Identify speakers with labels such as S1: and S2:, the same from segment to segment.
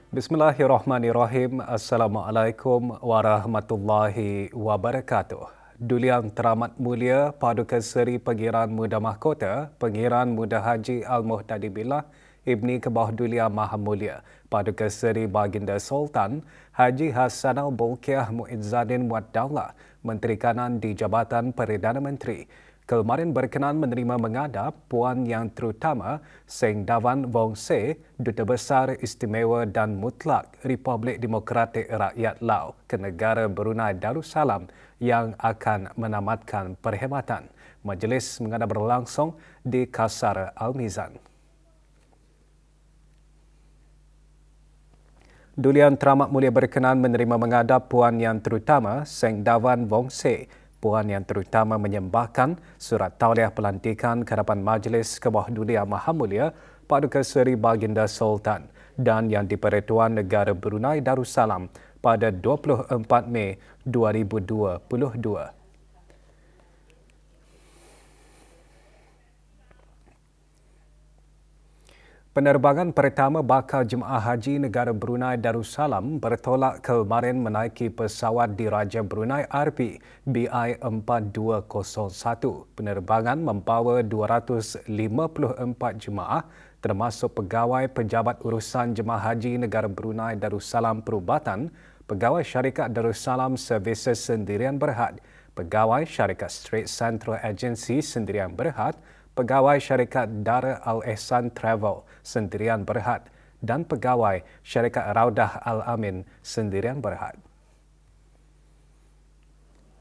S1: Bismillahirrahmanirrahim. Assalamualaikum warahmatullahi wabarakatuh. Duli Yang Teramat Mulia Paduka Seri Pengiran Muda Mahkota, Pengiran Muda Haji Al-Muhtadi Billah Ibni Kebah Duli Yang Maha Mulia, Paduka Seri Baginda Sultan Haji Hassanal Bolkiah Muizzadin Muad Daulah, Menteri Kanan di Jabatan Perdana Menteri, kemarin berkenan menerima menghadap Puan Yang Terutama Seng Davan Wong Se, Duta Besar Istimewa dan Mutlak Republik Demokratik Rakyat Lao ke negara Brunei Darussalam yang akan menamatkan perkhidmatan. Majlis menghadap berlangsung di Kasar Al-Mizan. Duli Yang Teramat Mulia berkenan menerima menghadap Puan Yang Terutama Seng Davan Wong Se. Puan Yang Terutama menyembahkan surat tauliah pelantikan ke hadapan Majlis Kebah Duli Yang Maha Mulia Paduka Seri Baginda Sultan dan Yang di-Pertuan Negara Brunei Darussalam pada 24 Mei 2022. Penerbangan pertama bakal jemaah haji negara Brunei Darussalam bertolak kemarin menaiki pesawat Diraja Brunei RB BI4201. Penerbangan membawa 254 jemaah termasuk pegawai pejabat urusan jemaah haji negara Brunei Darussalam Perubatan, pegawai syarikat Darussalam Services Sendirian Berhad, pegawai syarikat Straits Central Agency Sendirian Berhad, pegawai syarikat Dar Al-Ehsan Travel Sendirian Berhad dan pegawai syarikat Raudah Al-Amin Sendirian Berhad.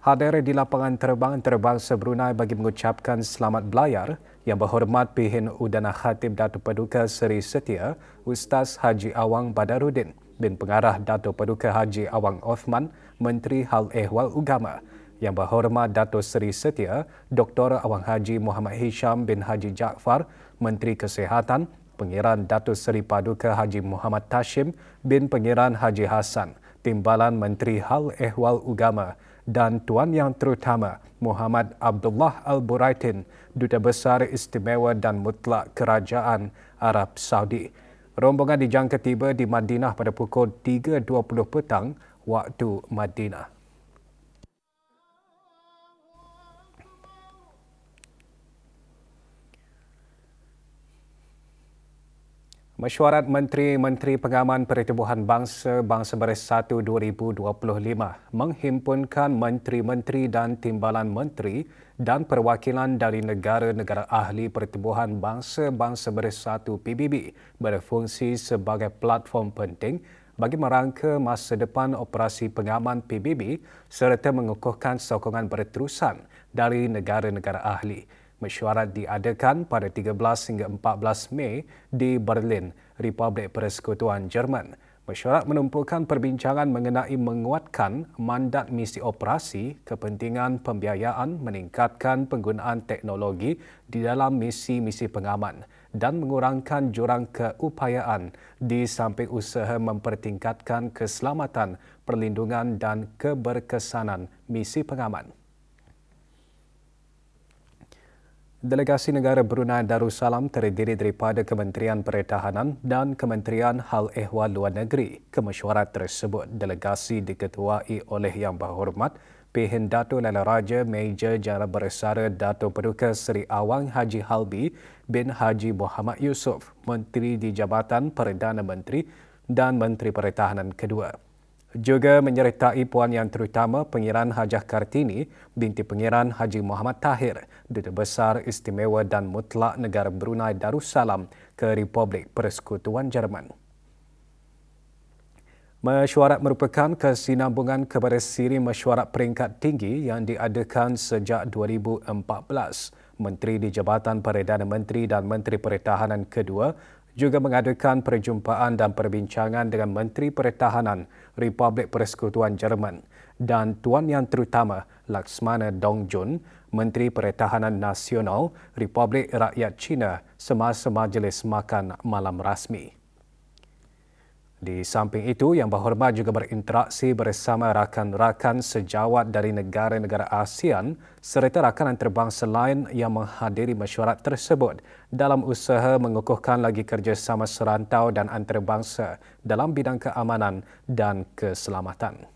S1: Hadir di lapangan terbang antarabangsa Brunei bagi mengucapkan selamat belayar Yang Berhormat Pihin Udana Khatib Datuk Paduka Seri Setia Ustaz Haji Awang Badarudin bin Pengarah Datuk Paduka Haji Awang Othman, Menteri Hal Ehwal Agama, Yang Berhormat Datuk Seri Setia Dr. Awang Haji Muhammad Hisham bin Haji Jaafar, Menteri Kesihatan, Pengiran Datuk Seri Paduka Haji Muhammad Tashim bin Pengiran Haji Hassan, Timbalan Menteri Hal Ehwal Agama dan Tuan Yang Terutama Muhammad Abdullah Al-Buraitin, Duta Besar Istimewa dan Mutlak Kerajaan Arab Saudi. Rombongan dijangka tiba di Madinah pada pukul 3.20 petang waktu Madinah. Mesyuarat Menteri-Menteri Pengaman Pertubuhan Bangsa Bersatu 2025 menghimpunkan menteri-menteri dan timbalan menteri dan perwakilan dari negara-negara ahli Pertubuhan Bangsa Bersatu PBB berfungsi sebagai platform penting bagi merangka masa depan operasi pengaman PBB serta mengukuhkan sokongan berterusan dari negara-negara ahli. Mesyuarat diadakan pada 13 hingga 14 Mei di Berlin, Republik Persekutuan Jerman. Mesyuarat menumpukan perbincangan mengenai menguatkan mandat misi operasi, kepentingan pembiayaan, meningkatkan penggunaan teknologi di dalam misi-misi pengaman dan mengurangkan jurang keupayaan di samping usaha mempertingkatkan keselamatan, perlindungan dan keberkesanan misi pengaman. Delegasi negara Brunei Darussalam terdiri daripada Kementerian Pertahanan dan Kementerian Hal Ehwal Luar Negeri. Kemesyuarat tersebut delegasi diketuai oleh Yang Berhormat Pihin Dato' Laila Raja Major Jeneral Bersara Dato' Paduka Seri Awang Haji Halbi bin Haji Muhammad Yusof, Menteri di Jabatan Perdana Menteri dan Menteri Pertahanan kedua. Juga menyertai Puan Yang Terutama Pengiran Hajah Kartini binti Pengiran Haji Muhammad Tahir, Duta Besar Istimewa dan Mutlak Negara Brunei Darussalam ke Republik Persekutuan Jerman. Mesyuarat merupakan kesinambungan kepada siri mesyuarat peringkat tinggi yang diadakan sejak 2014. Menteri di Jabatan Perdana Menteri dan Menteri Pertahanan kedua juga mengadakan perjumpaan dan perbincangan dengan Menteri Pertahanan Republik Persekutuan Jerman dan Tuan Yang Terutama Laksmana Dongjun, Menteri Pertahanan Nasional Republik Rakyat China semasa majlis makan malam rasmi. Di samping itu, Yang Berhormat juga berinteraksi bersama rakan-rakan sejawat dari negara-negara ASEAN serta rakan antarabangsa lain yang menghadiri mesyuarat tersebut dalam usaha mengukuhkan lagi kerjasama serantau dan antarabangsa dalam bidang keamanan dan keselamatan.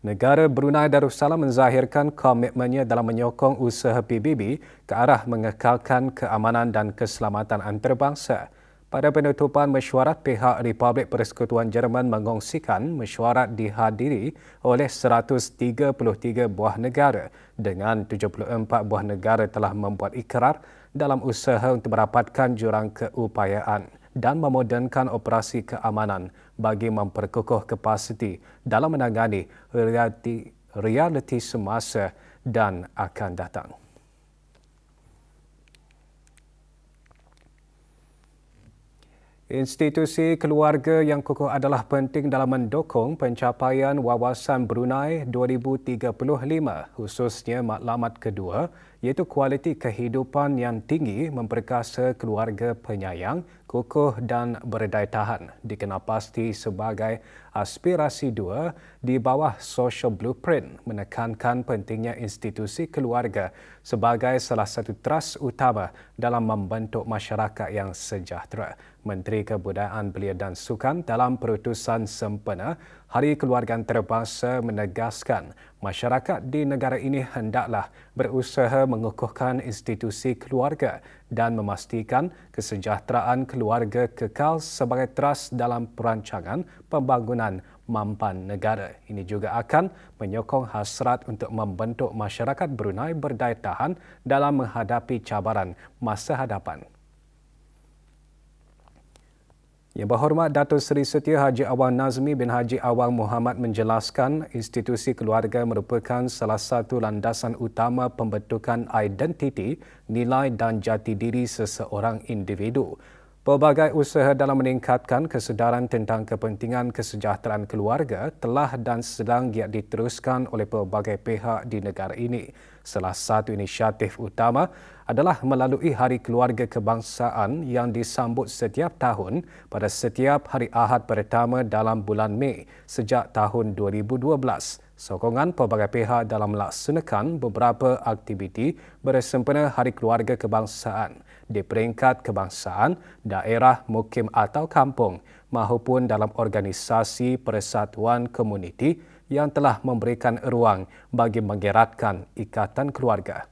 S1: Negara Brunei Darussalam menzahirkan komitmennya dalam menyokong usaha PBB ke arah mengekalkan keamanan dan keselamatan antarabangsa. Pada penutupan mesyuarat, pihak Republik Persekutuan Jerman mengongsikan mesyuarat dihadiri oleh 133 buah negara dengan 74 buah negara telah membuat ikrar dalam usaha untuk merapatkan jurang keupayaan dan memodernkan operasi keamanan bagi memperkukuh kapasiti dalam menangani realiti semasa dan akan datang. Institusi keluarga yang kukuh adalah penting dalam mendukung pencapaian wawasan Brunei 2035, khususnya matlamat kedua, iaitu kualiti kehidupan yang tinggi memperkasa keluarga penyayang, kukuh dan berdaya tahan, dikenal pasti sebagai aspirasi 2 di bawah Social Blueprint, menekankan pentingnya institusi keluarga sebagai salah satu teras utama dalam membentuk masyarakat yang sejahtera. Menteri Kebudayaan Belia dan Sukan dalam perutusan sempena Hari Keluarga Antarabangsa menegaskan masyarakat di negara ini hendaklah berusaha mengukuhkan institusi keluarga dan memastikan kesejahteraan keluarga kekal sebagai teras dalam perancangan pembangunan mampan negara. Ini juga akan menyokong hasrat untuk membentuk masyarakat Brunei berdaya tahan dalam menghadapi cabaran masa hadapan. Yang Berhormat Datuk Seri Setia Haji Awang Nazmi bin Haji Awang Muhammad menjelaskan institusi keluarga merupakan salah satu landasan utama pembentukan identiti, nilai dan jati diri seseorang individu. Pelbagai usaha dalam meningkatkan kesedaran tentang kepentingan kesejahteraan keluarga telah dan sedang giat diteruskan oleh pelbagai pihak di negara ini. Salah satu inisiatif utama adalah melalui Hari Keluarga Kebangsaan yang disambut setiap tahun pada setiap hari Ahad pertama dalam bulan Mei sejak tahun 2012. Sokongan pelbagai pihak dalam melaksanakan beberapa aktiviti bersempena Hari Keluarga Kebangsaan di peringkat kebangsaan, daerah, mukim atau kampung maupun dalam organisasi persatuan komuniti yang telah memberikan ruang bagi mengeratkan ikatan keluarga.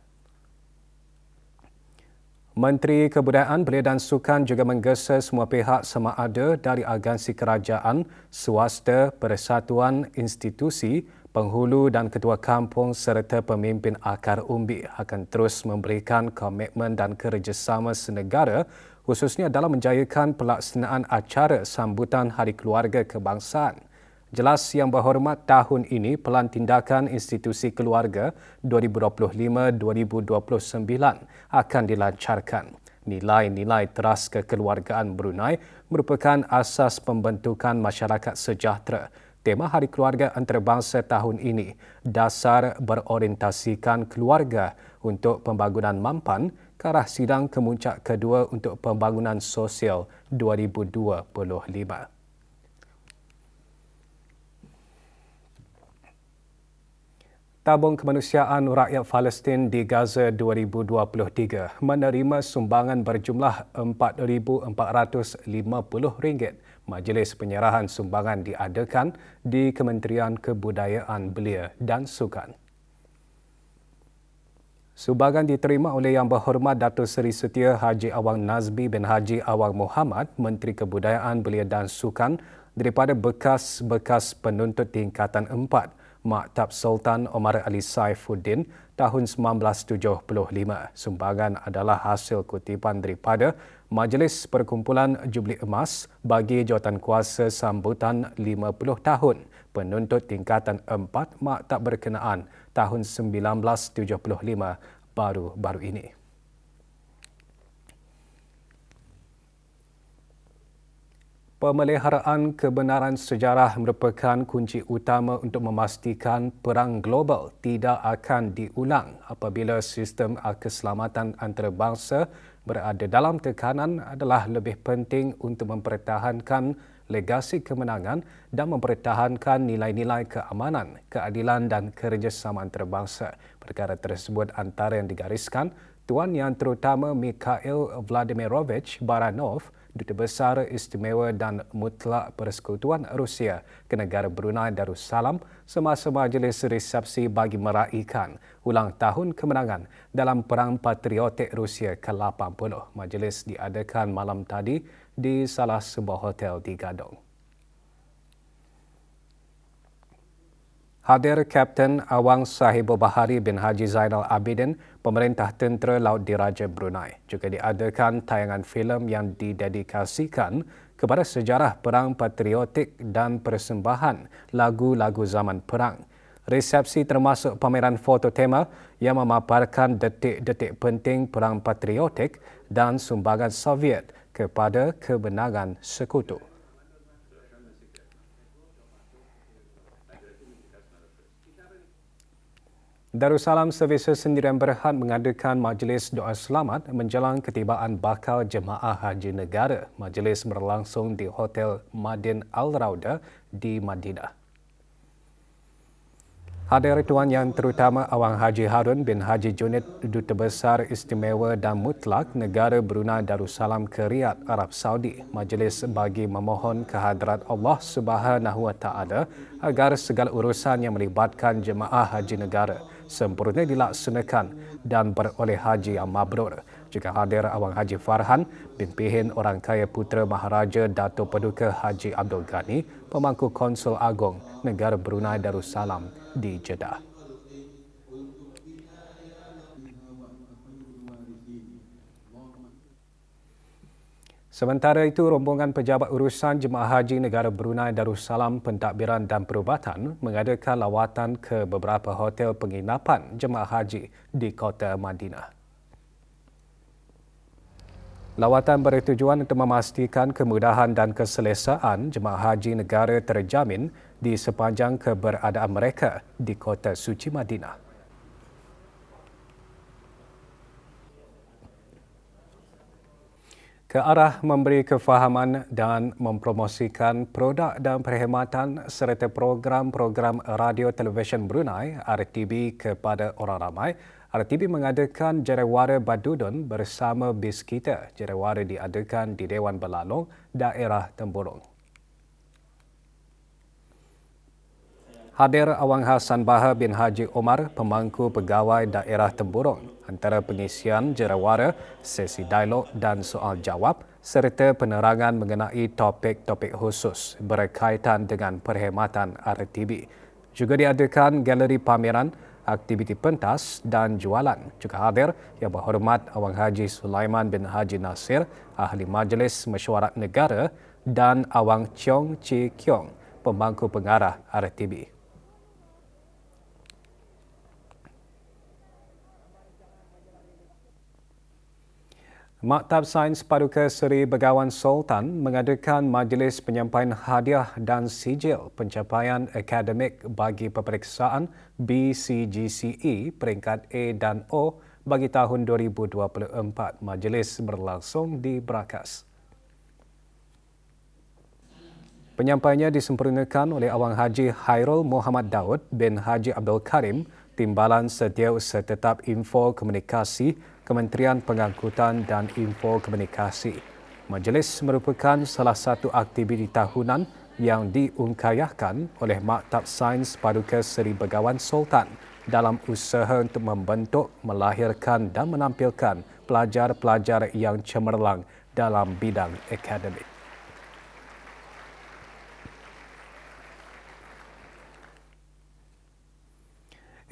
S1: Menteri Kebudayaan Belia dan Sukan juga menggesa semua pihak sama ada dari agensi kerajaan, swasta, persatuan, institusi, penghulu dan ketua kampung serta pemimpin akar umbi akan terus memberikan komitmen dan kerjasama senegara khususnya dalam menjayakan pelaksanaan acara sambutan Hari Keluarga Kebangsaan. Jelas Yang Berhormat, tahun ini Pelan Tindakan Institusi Keluarga 2025-2029 akan dilancarkan. Nilai-nilai teras kekeluargaan Brunei merupakan asas pembentukan masyarakat sejahtera. Tema Hari Keluarga Antarabangsa tahun ini, dasar berorientasikan keluarga untuk pembangunan mampan ke arah sidang kemuncak kedua untuk pembangunan sosial 2025. Tabung Kemanusiaan Rakyat Palestin di Gaza 2023 menerima sumbangan berjumlah RM4,450. Majlis penyerahan sumbangan diadakan di Kementerian Kebudayaan Belia dan Sukan. Sumbangan diterima oleh Yang Berhormat Datuk Seri Setia Haji Awang Nazmi bin Haji Awang Muhammad, Menteri Kebudayaan Belia dan Sukan, daripada bekas-bekas penuntut tingkatan 4 Maktab Sultan Omar Ali Saifuddin tahun 1975. Sumbangan adalah hasil kutipan daripada Majlis Perkumpulan Jubli Emas bagi Jawatankuasa sambutan 50 tahun penuntut tingkatan 4 Maktab berkenaan tahun 1975 baru-baru ini. Pemeliharaan kebenaran sejarah merupakan kunci utama untuk memastikan perang global tidak akan diulang apabila sistem keselamatan antarabangsa berada dalam tekanan adalah lebih penting untuk mempertahankan legasi kemenangan dan mempertahankan nilai-nilai keamanan, keadilan dan kerjasama antarabangsa. Perkara tersebut antara yang digariskan Tuan Yang Terutama Mikhail Vladimirovich Baranov, Duta Besar Istimewa dan Mutlak Persekutuan Rusia ke negara Brunei Darussalam semasa majlis resepsi bagi meraihkan ulang tahun kemenangan dalam Perang Patriotik Rusia ke-80. Majlis diadakan malam tadi di salah sebuah hotel di Gadong. Hadir Kapten Awang Sahibul Bahari bin Haji Zainal Abidin, Pemerintah Tentera Laut Diraja Brunei. Juga diadakan tayangan filem yang didedikasikan kepada sejarah perang patriotik dan persembahan lagu-lagu zaman perang. Resepsi termasuk pameran foto tema yang memaparkan detik-detik penting perang patriotik dan sumbangan Soviet kepada kemenangan sekutu. Darussalam Services Sendirian Berhad mengadakan majlis doa selamat menjelang ketibaan bakal jemaah haji negara. Majlis berlangsung di Hotel Madin Al Rauda di Madinah. Hadir Tuan Yang Terutama Awang Haji Harun bin Haji Junid, Duta Besar Istimewa dan Mutlak Negara Brunei Darussalam ke Riyadh, Arab Saudi. Majlis bagi memohon kehadrat Allah Subhanahu Wa Taala agar segala urusan yang melibatkan jemaah haji negara sempurna dilaksanakan dan beroleh haji yang mabrur. Juga hadir Awang Haji Farhan bin Pihin Orang Kaya Putera Maharaja Dato' Paduka Haji Abdul Ghani, Pemangku Konsul Agong Negara Brunei Darussalam di Jeddah. Sementara itu, rombongan pejabat urusan jemaah haji negara Brunei Darussalam Pentadbiran dan Perubatan mengadakan lawatan ke beberapa hotel penginapan jemaah haji di Kota Madinah. Lawatan bertujuan untuk memastikan kemudahan dan keselesaan jemaah haji negara terjamin di sepanjang keberadaan mereka di Kota Suci Madinah. Ke arah memberi kefahaman dan mempromosikan produk dan perkhidmatan serta program-program radio televisyen Brunei RTB kepada orang ramai, RTB mengadakan Jarawara Badudun bersama BIS Kita. Jarawara diadakan di Dewan Belalong, daerah Temburong. Hadir Awang Hassan Bahar bin Haji Omar, Pemangku Pegawai Daerah Temburong. Antara pengisian Jarawara, sesi dialog dan soal jawab serta penerangan mengenai topik-topik khusus berkaitan dengan perkhidmatan RTB. Juga diadakan galeri pameran, aktiviti pentas dan jualan. Juga hadir Yang Berhormat Awang Haji Sulaiman bin Haji Nasir, Ahli Majlis Mesyuarat Negara, dan Awang Cheong Chi Kiong, Pemangku Pengarah RTB. Maktab Sains Paduka Seri Begawan Sultan mengadakan majlis penyampaian hadiah dan sijil pencapaian akademik bagi peperiksaan BCGCE peringkat A dan O bagi tahun 2024. Majlis berlangsung di Brakas. Penyampaiannya disempurnakan oleh Awang Haji Hairul Muhammad Daud bin Haji Abdul Karim, Timbalan Setiausaha Tetap Info Komunikasi, Kementerian Pengangkutan dan Info Komunikasi. Majlis merupakan salah satu aktiviti tahunan yang diungkayahkan oleh Maktab Sains Paduka Seri Begawan Sultan dalam usaha untuk membentuk, melahirkan dan menampilkan pelajar-pelajar yang cemerlang dalam bidang akademik.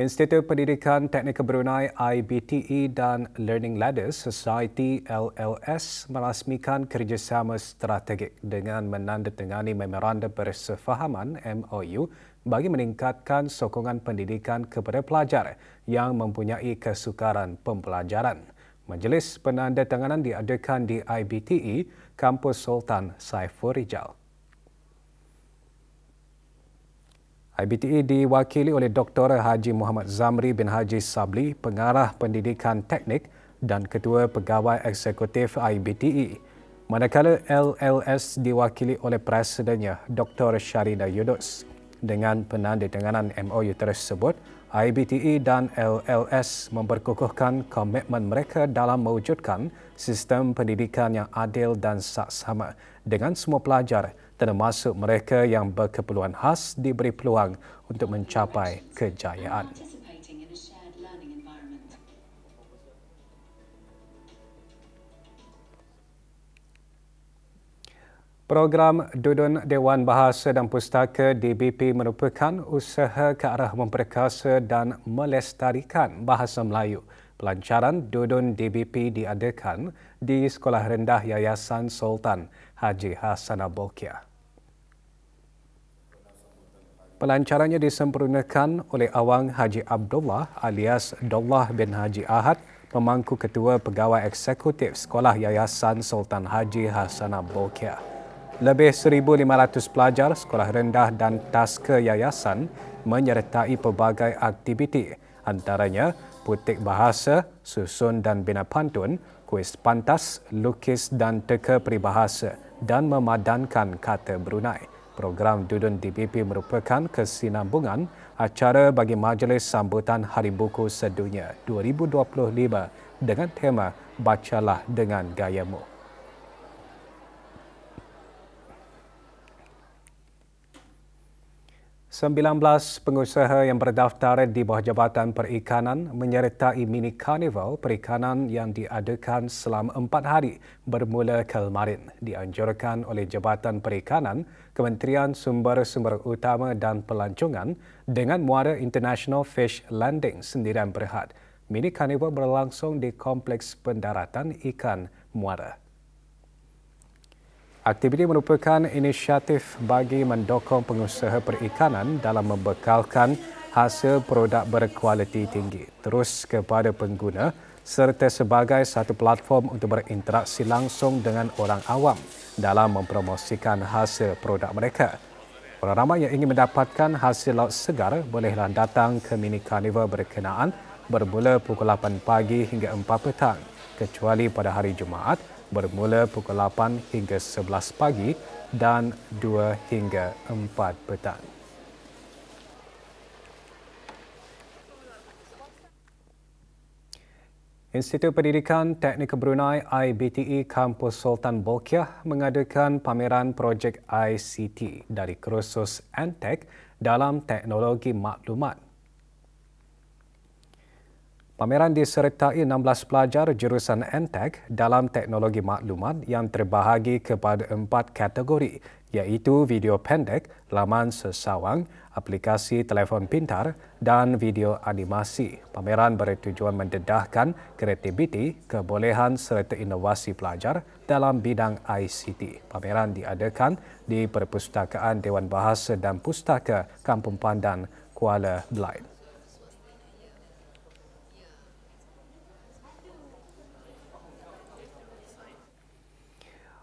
S1: Institut Pendidikan Teknikal Brunei IBTE dan Learning Ladders Society LLS merasmikan kerjasama strategik dengan menandatangani memorandum persefahaman MOU bagi meningkatkan sokongan pendidikan kepada pelajar yang mempunyai kesukaran pembelajaran. Majlis penandatanganan diadakan di IBTE, Kampus Sultan Saiful Rijal. IBTE diwakili oleh Dr. Haji Muhammad Zamri bin Haji Sabli, Pengarah Pendidikan Teknik, dan Ketua Pegawai Eksekutif IBTE. Manakala LLS diwakili oleh Presidennya Dr. Sharida Yunus. Dengan penandatanganan MOU tersebut, IBTE dan LLS memperkukuhkan komitmen mereka dalam mewujudkan sistem pendidikan yang adil dan saksama dengan semua pelajar termasuk mereka yang berkeperluan khas diberi peluang untuk mencapai kejayaan. Program Dudun Dewan Bahasa dan Pustaka DBP merupakan usaha ke arah memperkasa dan melestarikan bahasa Melayu. Pelancaran Dudun DBP diadakan di Sekolah Rendah Yayasan Sultan Haji Hassanah Bolkiah. Pelancarannya disempurnakan oleh Awang Haji Abdullah alias Dollah bin Haji Ahad, pemangku Ketua Pegawai Eksekutif Sekolah Yayasan Sultan Haji Hassanah Bolkiah. Lebih 1,500 pelajar sekolah rendah dan taska yayasan menyertai pelbagai aktiviti, antaranya putik bahasa, susun dan bina pantun, kuis pantas, lukis dan teka peribahasa dan memadankan kata Brunei. Program Dudun DBP merupakan kesinambungan acara bagi Majlis Sambutan Hari Buku Sedunia 2025 dengan tema Bacalah dengan Gayamu. Sembilan belas pengusaha yang berdaftar di bawah Jabatan Perikanan menyertai mini karnival perikanan yang diadakan selama 4 hari bermula kemarin dianjurkan oleh Jabatan Perikanan, Kementerian Sumber-Sumber Utama dan Pelancongan dengan muara International Fish Landing Sendirian Berhad. Mini karnival berlangsung di Kompleks Pendaratan Ikan Muara. Aktiviti merupakan inisiatif bagi mendukung pengusaha perikanan dalam membekalkan hasil produk berkualiti tinggi terus kepada pengguna serta sebagai satu platform untuk berinteraksi langsung dengan orang awam dalam mempromosikan hasil produk mereka. Orang ramai yang ingin mendapatkan hasil laut segar bolehlah datang ke mini karnival berkenaan bermula pukul 8 pagi hingga 4 petang kecuali pada hari Jumaat bermula pukul 8 hingga 11 pagi dan 2 hingga 4 petang. Institut Pendidikan Teknik Brunei IBTE Kampus Sultan Bolkiah mengadakan pameran projek ICT dari kursus Antek dalam teknologi maklumat. Pameran disertai 16 pelajar jurusan Antek dalam teknologi maklumat yang terbahagi kepada 4 kategori iaitu video pendek, laman sesawang, aplikasi telefon pintar dan video animasi. Pameran bertujuan mendedahkan kreativiti, kebolehan serta inovasi pelajar dalam bidang ICT. Pameran diadakan di Perpustakaan Dewan Bahasa dan Pustaka Kampung Pandan, Kuala Belait.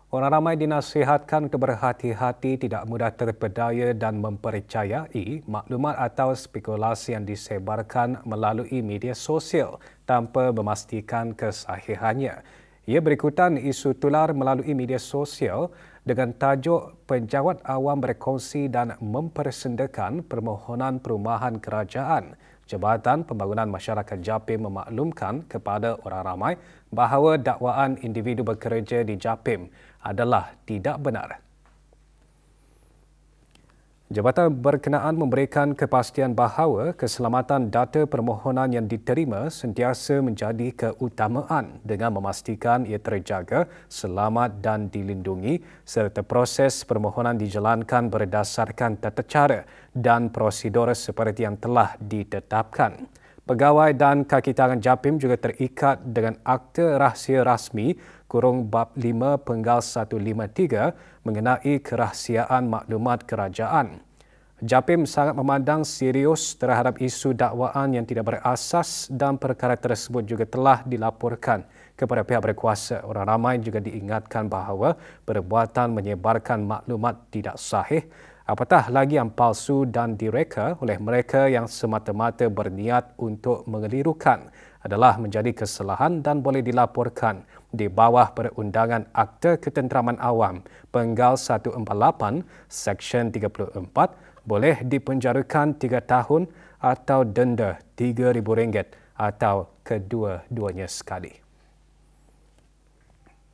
S1: Orang ramai dinasihatkan untuk berhati-hati, tidak mudah terpedaya dan mempercayai maklumat atau spekulasi yang disebarkan melalui media sosial tanpa memastikan kesahihannya. Ia berikutan isu tular melalui media sosial dengan tajuk penjawat awam berkongsi dan mempersendakan permohonan perumahan kerajaan. Jabatan Pembangunan Masyarakat Japim memaklumkan kepada orang ramai bahawa dakwaan individu bekerja di Japim adalah tidak benar. Jabatan berkenaan memberikan kepastian bahawa keselamatan data permohonan yang diterima sentiasa menjadi keutamaan dengan memastikan ia terjaga, selamat dan dilindungi serta proses permohonan dijalankan berdasarkan tata cara dan prosedur seperti yang telah ditetapkan. Pegawai dan kaki tangan Japim juga terikat dengan Akta Rahsia Rasmi Bab 5/153 mengenai kerahsiaan maklumat kerajaan. Japim sangat memandang serius terhadap isu dakwaan yang tidak berasas dan perkara tersebut juga telah dilaporkan kepada pihak berkuasa. Orang ramai juga diingatkan bahawa perbuatan menyebarkan maklumat tidak sahih, apatah lagi yang palsu dan direka oleh mereka yang semata-mata berniat untuk mengelirukan adalah menjadi kesalahan dan boleh dilaporkan di bawah Perundangan Akta Ketenteraman Awam Penggal 148 Seksyen 34 boleh dipenjarakan 3 tahun atau denda RM3,000 atau kedua-duanya sekali.